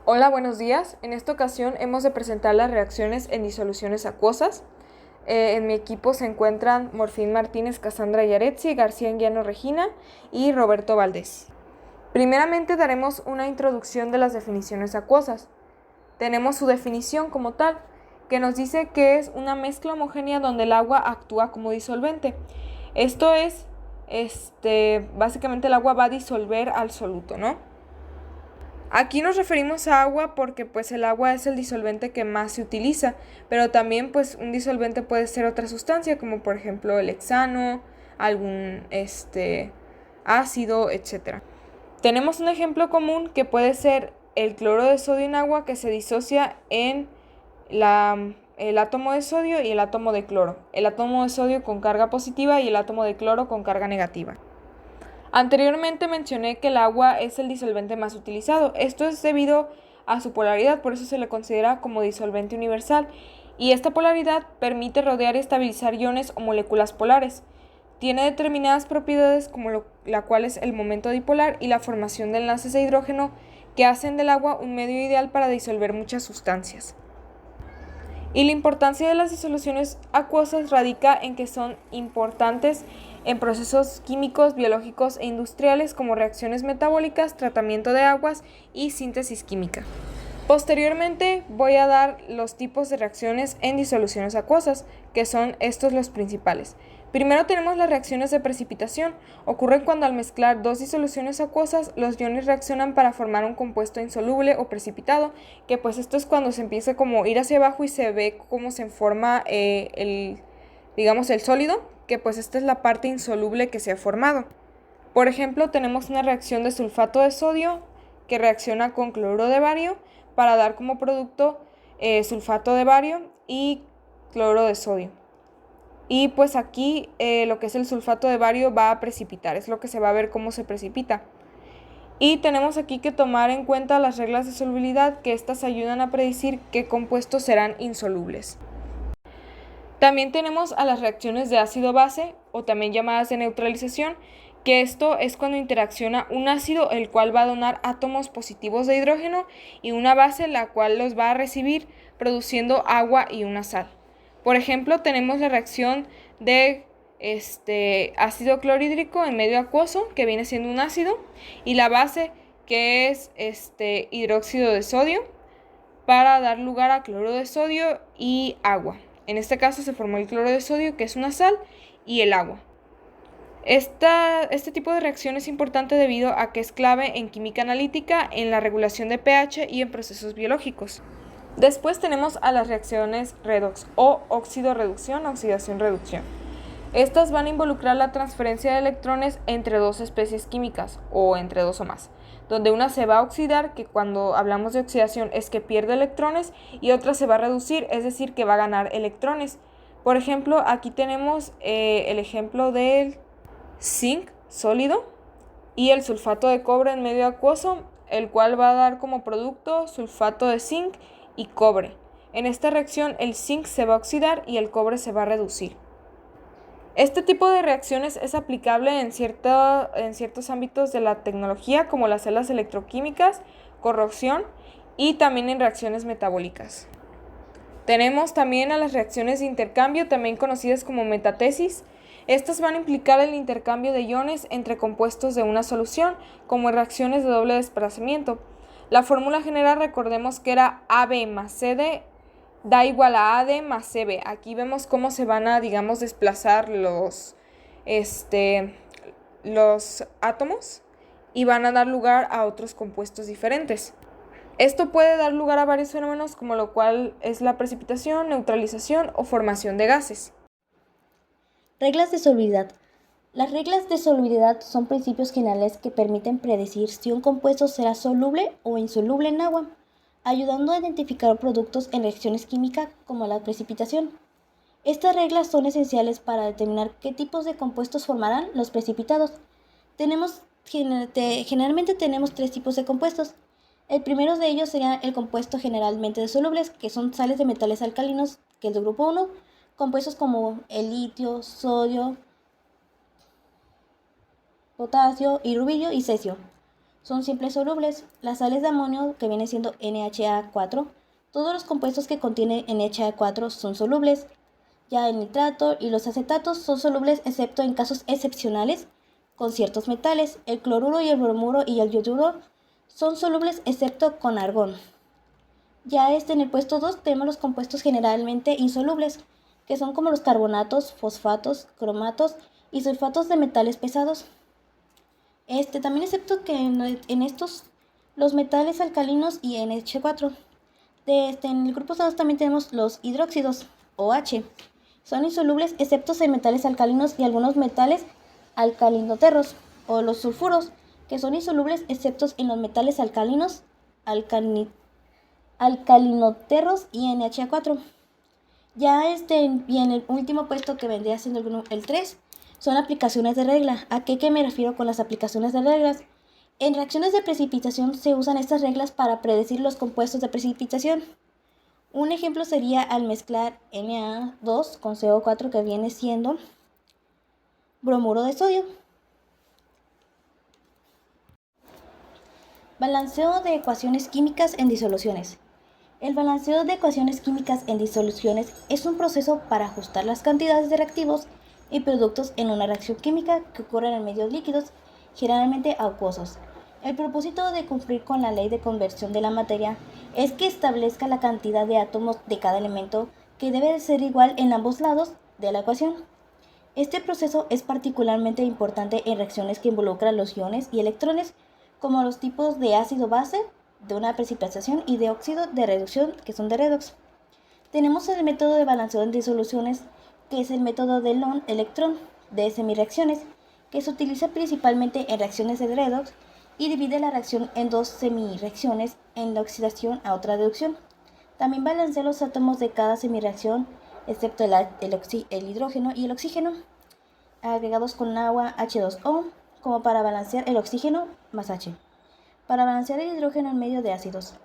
Hola, buenos días. En esta ocasión hemos de presentar las reacciones en disoluciones acuosas. En mi equipo se encuentran Morfín Martínez, Cassandra Yaretsi, García Anguiano Regina y Roberto Valdés. Primeramente daremos una introducción de las definiciones acuosas. Tenemos su definición como tal, que nos dice que es una mezcla homogénea donde el agua actúa como disolvente. Esto es, básicamente el agua va a disolver al soluto, ¿no? Aquí nos referimos a agua porque pues el agua es el disolvente que más se utiliza, pero también pues un disolvente puede ser otra sustancia como por ejemplo el hexano, algún ácido, etc. Tenemos un ejemplo común que puede ser el cloro de sodio en agua que se disocia en el átomo de sodio y el átomo de cloro. El átomo de sodio con carga positiva y el átomo de cloro con carga negativa. Anteriormente mencioné que el agua es el disolvente más utilizado. Esto es debido a su polaridad, por eso se le considera como disolvente universal. Y esta polaridad permite rodear y estabilizar iones o moléculas polares. Tiene determinadas propiedades como la cual es el momento dipolar y la formación de enlaces de hidrógeno que hacen del agua un medio ideal para disolver muchas sustancias. Y la importancia de las disoluciones acuosas radica en que son importantes en procesos químicos, biológicos e industriales como reacciones metabólicas, tratamiento de aguas y síntesis química. Posteriormente voy a dar los tipos de reacciones en disoluciones acuosas, que son estos los principales. Primero tenemos las reacciones de precipitación. Ocurren cuando al mezclar dos disoluciones acuosas, los iones reaccionan para formar un compuesto insoluble o precipitado, que pues esto es cuando se empieza como a ir hacia abajo y se ve cómo se forma el sólido, que pues esta es la parte insoluble que se ha formado. Por ejemplo, tenemos una reacción de sulfato de sodio que reacciona con cloruro de bario para dar como producto sulfato de bario y cloruro de sodio. Y pues aquí lo que es el sulfato de bario va a precipitar, es lo que se va a ver cómo se precipita. Y tenemos aquí que tomar en cuenta las reglas de solubilidad, que estas ayudan a predecir qué compuestos serán insolubles. También tenemos a las reacciones de ácido-base, o también llamadas de neutralización, que esto es cuando interacciona un ácido, el cual va a donar átomos positivos de hidrógeno, y una base, la cual los va a recibir, produciendo agua y una sal. Por ejemplo, tenemos la reacción de ácido clorhídrico en medio acuoso, que viene siendo un ácido, y la base, que es hidróxido de sodio, para dar lugar a cloro de sodio y agua. En este caso se formó el cloro de sodio, que es una sal, y el agua. Este tipo de reacción es importante debido a que es clave en química analítica, en la regulación de pH y en procesos biológicos. Después tenemos a las reacciones redox o óxido-reducción, oxidación-reducción. Estas van a involucrar la transferencia de electrones entre dos especies químicas o entre dos o más, donde una se va a oxidar, que cuando hablamos de oxidación es que pierde electrones, y otra se va a reducir, es decir, que va a ganar electrones. Por ejemplo, aquí tenemos el ejemplo del zinc sólido y el sulfato de cobre en medio acuoso, el cual va a dar como producto sulfato de zinc y cobre. En esta reacción el zinc se va a oxidar y el cobre se va a reducir. Este tipo de reacciones es aplicable en ciertos ámbitos de la tecnología, como las celdas electroquímicas, corrosión y también en reacciones metabólicas. Tenemos también a las reacciones de intercambio, también conocidas como metatesis. Estas van a implicar el intercambio de iones entre compuestos de una solución, como en reacciones de doble desplazamiento. La fórmula general, recordemos que era AB más CD da igual a AD más CB. Aquí vemos cómo se van a, desplazar los átomos y van a dar lugar a otros compuestos diferentes. Esto puede dar lugar a varios fenómenos, como lo cual es la precipitación, neutralización o formación de gases. Reglas de solubilidad. Las reglas de solubilidad son principios generales que permiten predecir si un compuesto será soluble o insoluble en agua, ayudando a identificar productos en reacciones químicas como la precipitación. Estas reglas son esenciales para determinar qué tipos de compuestos formarán los precipitados. Generalmente tenemos tres tipos de compuestos. El primero de ellos sería el compuesto generalmente disolubles, que son sales de metales alcalinos, que es del grupo 1, compuestos como el litio, sodio, potasio y rubilio y cesio. son siempre solubles. Las sales de amonio, que viene siendo NHA4, todos los compuestos que contienen NHA4 son solubles. Ya el nitrato y los acetatos son solubles excepto en casos excepcionales con ciertos metales. El cloruro y el bromuro y el yoduro son solubles excepto con argón. Ya en el puesto 2 tenemos los compuestos generalmente insolubles, que son como los carbonatos, fosfatos, cromatos y sulfatos de metales pesados. También excepto que en estos los metales alcalinos y NH4. En el grupo 2 también tenemos los hidróxidos, OH. Son insolubles excepto en metales alcalinos y algunos metales alcalinoterros, o los sulfuros, que son insolubles excepto en los metales alcalinos, alcalinoterros y NH4. Y en el último puesto, que vendría siendo el 3, son aplicaciones de regla. ¿A qué me refiero con las aplicaciones de reglas? En reacciones de precipitación se usan estas reglas para predecir los compuestos de precipitación. Un ejemplo sería al mezclar Na2 con CO4, que viene siendo bromuro de sodio. Balanceo de ecuaciones químicas en disoluciones. El balanceo de ecuaciones químicas en disoluciones es un proceso para ajustar las cantidades de reactivos y productos en una reacción química que ocurre en medios líquidos, generalmente acuosos. El propósito de cumplir con la ley de conversión de la materia es que establezca la cantidad de átomos de cada elemento, que debe de ser igual en ambos lados de la ecuación. Este proceso es particularmente importante en reacciones que involucran los iones y electrones, como los tipos de ácido-base, de una precipitación, y de óxido de reducción, que son de redox. Tenemos el método de balanceo en disoluciones, que es el método del ion-electrón de semireacciones, que se utiliza principalmente en reacciones de redox y divide la reacción en dos semireacciones, en la oxidación a otra reducción. También balancea los átomos de cada semireacción, excepto el hidrógeno y el oxígeno, agregados con agua H2O, como para balancear el oxígeno más H, para balancear el hidrógeno en medio de ácidos.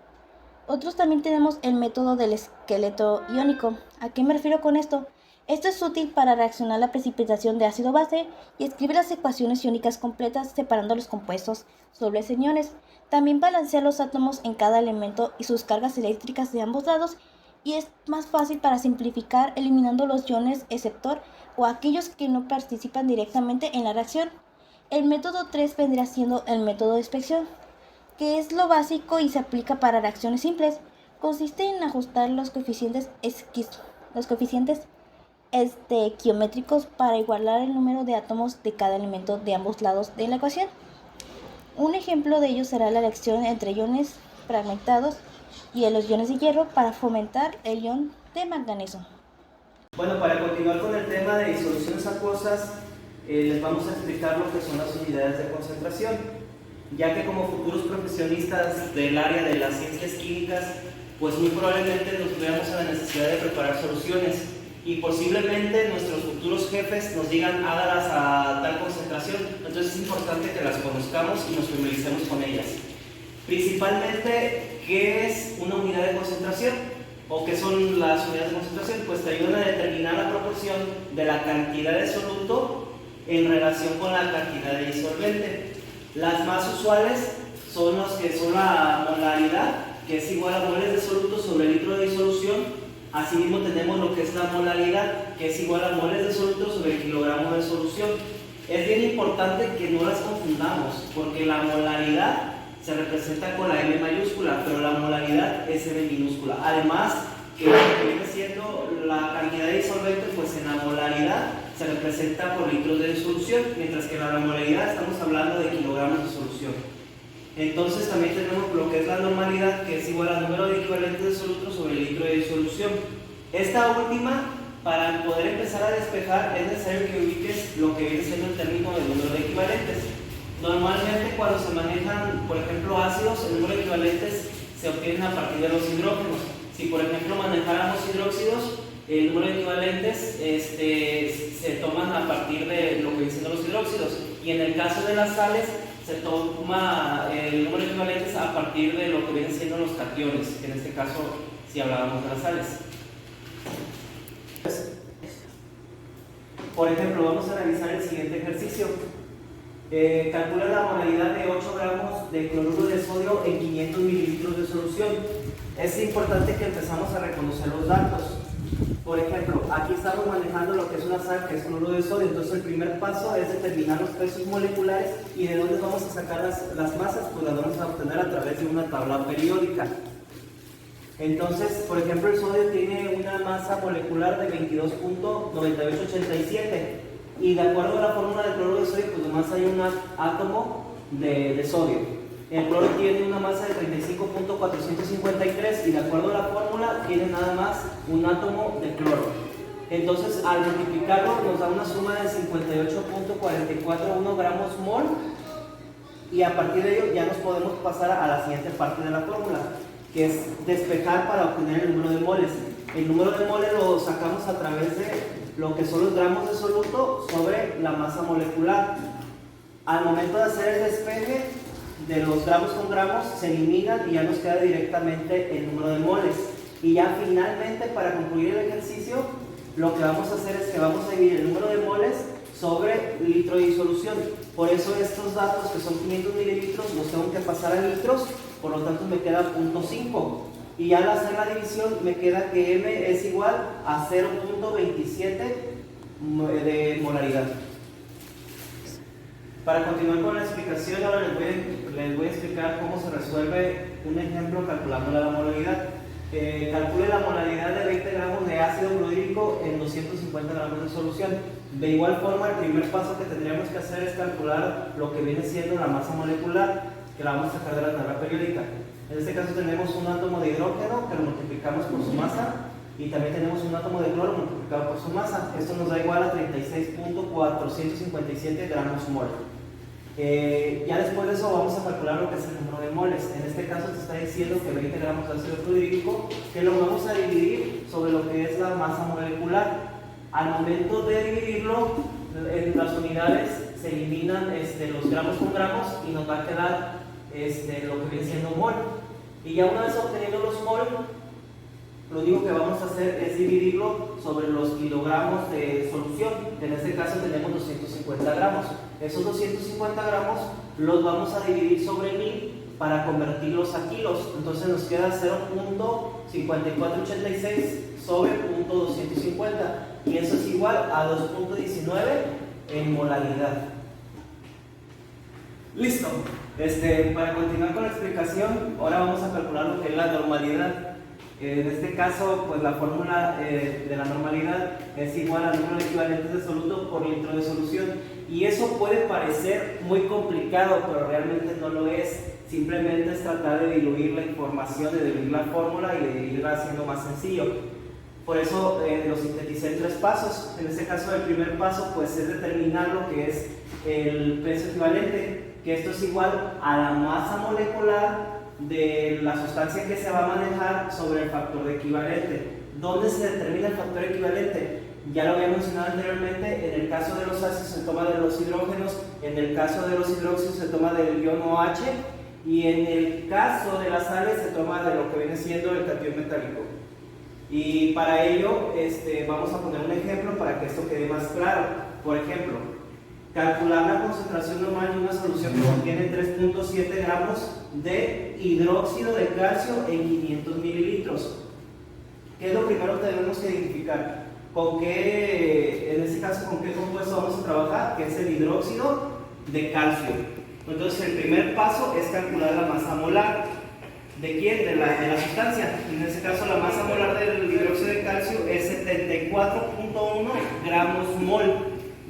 Otros también tenemos el método del esqueleto iónico. ¿A qué me refiero con esto? Esto es útil para reaccionar la precipitación de ácido-base y escribir las ecuaciones iónicas completas separando los compuestos solubles en iones. También balancea los átomos en cada elemento y sus cargas eléctricas de ambos lados, y es más fácil para simplificar eliminando los iones exceptor o aquellos que no participan directamente en la reacción. El método 3 vendría siendo el método de inspección, que es lo básico y se aplica para reacciones simples. Consiste en ajustar los coeficientes estequiométricos para igualar el número de átomos de cada elemento de ambos lados de la ecuación. Un ejemplo de ello será la elección entre iones fragmentados y los iones de hierro para fomentar el ion de manganeso. Bueno, para continuar con el tema de disoluciones acuosas, les vamos a explicar lo que son las unidades de concentración, ya que como futuros profesionistas del área de las ciencias químicas, pues muy probablemente nos veamos a la necesidad de preparar soluciones, y posiblemente nuestros futuros jefes nos digan hágalas a tal concentración. Entonces es importante que las conozcamos y nos familiaricemos con ellas. Principalmente, ¿qué es una unidad de concentración? ¿O qué son las unidades de concentración? Pues te ayudan a determinar la proporción de la cantidad de soluto en relación con la cantidad de disolvente. Las más usuales son las que son la molaridad, que es igual a moles de soluto sobre litro de disolución. Asimismo tenemos lo que es la molaridad, que es igual a moles de soluto sobre kilogramo de solución. Es bien importante que no las confundamos, porque la molaridad se representa con la M mayúscula, pero la molaridad es M minúscula. Además, que lo que viene siendo la cantidad de disolvente, pues en la molaridad se representa por litros de disolución, mientras que en la molaridad estamos hablando de kilogramos de solución. Entonces también tenemos lo que es la normalidad, que es igual al número de equivalentes de soluto sobre el litro de disolución. Esta última, para poder empezar a despejar, es necesario que ubiques lo que viene siendo el término del número de equivalentes. Normalmente cuando se manejan, por ejemplo, ácidos, el número de equivalentes se obtienen a partir de los hidrógenos. Si por ejemplo manejáramos hidróxidos, el número de equivalentes se toman a partir de lo que vienen siendo los hidróxidos. Y en el caso de las sales, se toma el número de equivalentes a partir de lo que vienen siendo los cationes, que en este caso si hablábamos de las sales. Por ejemplo, vamos a realizar el siguiente ejercicio. Calcula la moralidad de 8 gramos de cloruro de sodio en 500 mililitros de solución. Es importante que empezamos a reconocer los datos. Por ejemplo, aquí estamos manejando lo que es una sal, que es cloruro de sodio. Entonces el primer paso es determinar los pesos moleculares y de dónde vamos a sacar las masas, pues las vamos a obtener a través de una tabla periódica. Entonces, por ejemplo, el sodio tiene una masa molecular de 22.9887 y de acuerdo a la fórmula del cloruro de sodio, pues nomás hay un átomo de sodio. El cloro tiene una masa de 35.453 y de acuerdo a la fórmula tiene nada más un átomo de cloro. Entonces, al multiplicarlo nos da una suma de 58.441 gramos mol y a partir de ello ya nos podemos pasar a la siguiente parte de la fórmula, que es despejar para obtener el número de moles. El número de moles lo sacamos a través de lo que son los gramos de soluto sobre la masa molecular. Al momento de hacer el despeje de los gramos con gramos se eliminan y ya nos queda directamente el número de moles. Y ya finalmente, para concluir el ejercicio, lo que vamos a hacer es que vamos a dividir el número de moles sobre litro de disolución. Por eso estos datos, que son 500 mililitros, los tengo que pasar a litros, por lo tanto me queda 0.5. Y ya al hacer la división me queda que M es igual a 0.27 de molaridad. Para continuar con la explicación, ahora les voy a explicar cómo se resuelve un ejemplo calculando la molaridad. Calcule la molaridad de 20 gramos de ácido clorhídrico en 250 gramos de solución. De igual forma, el primer paso que tendríamos que hacer es calcular lo que viene siendo la masa molecular, que la vamos a sacar de la tabla periódica. En este caso tenemos un átomo de hidrógeno que lo multiplicamos por su masa y también tenemos un átomo de cloro multiplicado por su masa. Esto nos da igual a 36.457 gramos mol. Ya después de eso vamos a calcular lo que es el número de moles. En este caso te está diciendo que 20 gramos de ácido clorhídrico, que lo vamos a dividir sobre lo que es la masa molecular. Al momento de dividirlo en las unidades se eliminan los gramos con gramos y nos va a quedar lo que viene siendo mol. Y ya una vez obteniendo los mol, lo único que vamos a hacer es dividirlo sobre los kilogramos de solución. En este caso tenemos 250 gramos. Esos 250 gramos los vamos a dividir sobre 1000 para convertirlos a kilos. Entonces nos queda 0.5486 sobre 0.250 y eso es igual a 2.19 en molaridad. Listo. Para continuar con la explicación, ahora vamos a calcular lo que es la normalidad. En este caso, pues la fórmula de la normalidad es igual al número de equivalentes de soluto por litro de solución. Y eso puede parecer muy complicado, pero realmente no lo es. Simplemente es tratar de diluir la información, de diluir la fórmula y de irla haciendo más sencillo. Por eso lo sinteticé en 3 pasos. En este caso, el primer paso pues es determinar lo que es el peso equivalente, que esto es igual a la masa molecular de la sustancia que se va a manejar sobre el factor de equivalente. ¿Dónde se determina el factor equivalente? Ya lo había mencionado anteriormente. En el caso de los ácidos se toma de los hidrógenos, en el caso de los hidróxidos se toma del ion OH y en el caso de las sales se toma de lo que viene siendo el catión metálico. Y para ello vamos a poner un ejemplo para que esto quede más claro. Por ejemplo, calcular la concentración normal de una solución que contiene 3.7 gramos de hidróxido de calcio en 500 mililitros. ¿Qué es lo primero que debemos identificar? ¿Con qué, en este caso, con qué compuesto vamos a trabajar? Que es el hidróxido de calcio. Entonces, el primer paso es calcular la masa molar. ¿De quién? De la sustancia. En este caso, la masa molar del hidróxido de calcio es 74.1 gramos mol.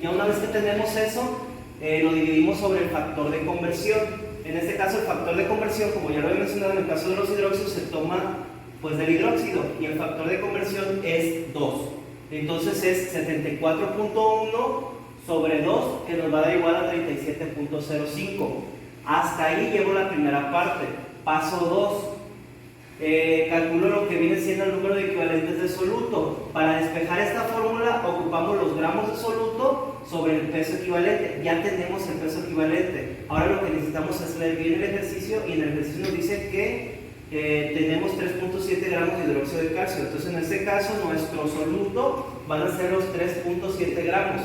Ya una vez que tenemos eso, lo dividimos sobre el factor de conversión. En este caso, el factor de conversión, como ya lo he mencionado, en el caso de los hidróxidos, se toma pues del hidróxido y el factor de conversión es 2. Entonces es 74.1 sobre 2, que nos va a dar igual a 37.05. Hasta ahí llevo la primera parte. Paso 2. Calculo lo que viene siendo el número de equivalentes de soluto. Para despejar esta fórmula ocupamos los gramos de soluto sobre el peso equivalente. Ya tenemos el peso equivalente. Ahora lo que necesitamos es leer bien el ejercicio y en el ejercicio nos dice que tenemos 3.7 gramos de hidróxido de calcio. Entonces en este caso nuestro soluto van a ser los 3.7 gramos.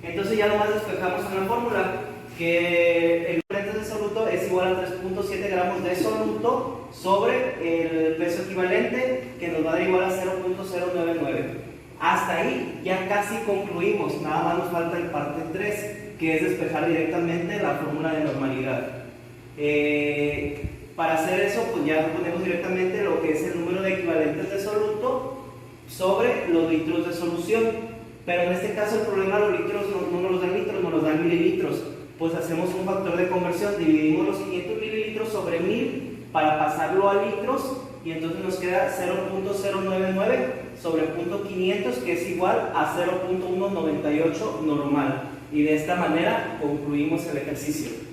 Entonces ya nomás despejamos una fórmula. que el equivalente de soluto es igual a 3.7 gramos de soluto sobre el peso equivalente, que nos va a dar igual a 0.099. Hasta ahí ya casi concluimos, nada más nos falta el parte 3, que es despejar directamente la fórmula de normalidad. Para hacer eso, pues ya ponemos directamente lo que es el número de equivalentes de soluto sobre los litros de solución. Pero en este caso el problema, los litros no nos los dan litros, nos los dan mililitros. Pues hacemos un factor de conversión, dividimos los 500 mililitros sobre 1000 para pasarlo a litros, y entonces nos queda 0.099 sobre 0.500, que es igual a 0.198 normal. Y de esta manera concluimos el ejercicio.